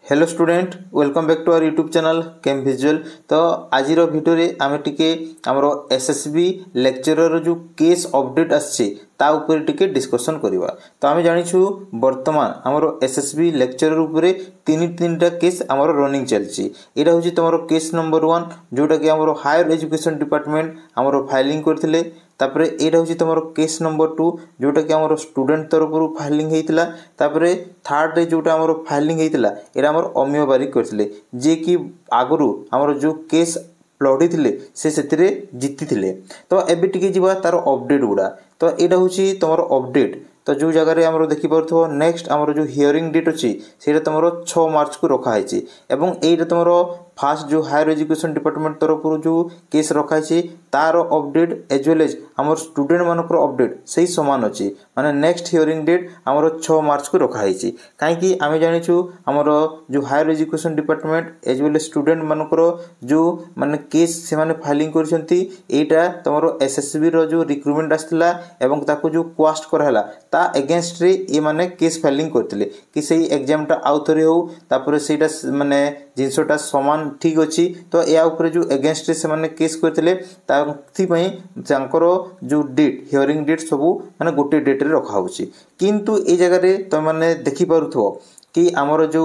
Hello student welcome back to our YouTube channel Chem Visual. तो आज video रे आम टिके आमर एसएसबी लेक्चरर जो केस अपडेट आसता ऊपर टिके डिस्कशन करवा। तो आम जानिछु वर्तमान आमर एसएसबी लेक्चरर ऊपर तीन केस आमर रनिंग चलची। एटा होची तमरो केस नंबर 1 जोटा कि आमर हायर एजुकेशन डिपार्टमेंट आमर फाइलिंग करथिले। तापरे एटा होची तमरो केस नंबर 2 जोटा कि आमर स्टूडेंट तरफ फाइलिंग हेतिला। तापरे थर्ड रे जोटा आमर फाइलिंग हेतिला एटा आमर अमिय बारिक करथिले जे कि आगरु आमर जो केस लड़ी थिले से सेतिरे जीति थिले। तो एबे टिके जिबा तार अपडेट गुडा। तो एटा होची तमरो अपडेट। तो जो जगह रे आमर देखि परथो नेक्स्ट आमर जो हियरिंग डेट अछि सेटा तमरो 6 मार्च को रखा हैछि एवं एटा तमरो फास्ट जो हायर एजुकेशन डिपार्टमेंट तरफ जो केस रखा है तार अपडेट एज वेल एज आमर स्टूडेंट मानकर अपडेट सही समान अच्छी माने नेक्स्ट हियरिंग डेट आमर 6 मार्च को रखा है। कहीं आम जानिछु आमर जो higher education department as well as student मानकर जो माने केस से माने फाइलिंग करछंती एटा तमरो एसएसबी रो जो रिक्रूटमेंट आस्थिला एवं ताको जो क्वास्ट करहला ता अगेंस्ट रे ए माने केस फाइलिंग करथिले कि सही एग्जाम टा आउथरे हो तापर सेटा माने जिनसोटा समान ठीक अच्छी। तो या ऊपर जो अगेंस्ट से माने केस करथिले तांथि पई तांकर जो डेट हियरिंग डेट सबू माने गोटे डेट रे रखा होची। किंतु ए जगह रे त माने देखि पारुथो कि हमर जो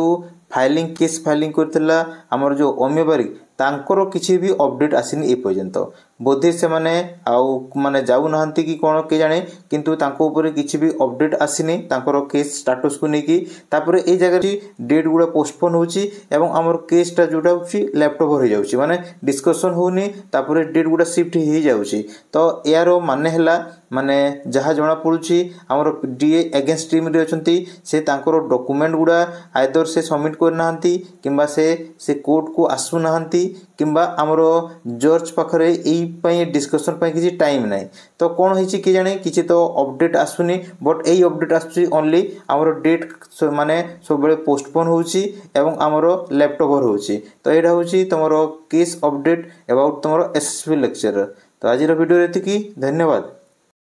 फाइलिंग केस फाइलिंग करथिला हमर जो अमिय बारिक तांकर किछि भी अपडेट आसिनी ए पर्यंत बोधे से माने आउ माने जाउ नहंती कि कोन के जाने किंतु तांको ऊपर किछि भी अपडेट आसिनी तांकर केस स्टेटस को नेकी। तापर ए जगह डेट गुडा पोस्टपोन होची एवं हमर केस टा जोटा होची लैपटॉप हो जाउची माने डिस्कशन होनी तापर डेट गुडा शिफ्ट हो जाउची। तो यारो माने हला माने जहा जना पड़ुची हमर डीए अगेंस्ट टीम रे अछंती से तांकर डॉक्यूमेंट गुडा आइदर से सबमिट कर नाहंती किंबा से कोर्ट को आसु नाहंती किंबा हमरो जज पाखरे एई पई डिस्कशन पई किछि टाइम नै। तो कोन होईची कि जाने किछि तो अपडेट आसुनी बट एई अपडेट आसुची ओनली हमरो डेट माने सब बेले पोस्टपोन होउची एवं हमरो लैपटॉप होउची। तो एटा होउची तमरो केस अपडेट अबाउट तमरो एसएसबी लेक्चरर। तो आज वीडियो एतिकी धन्यवाद।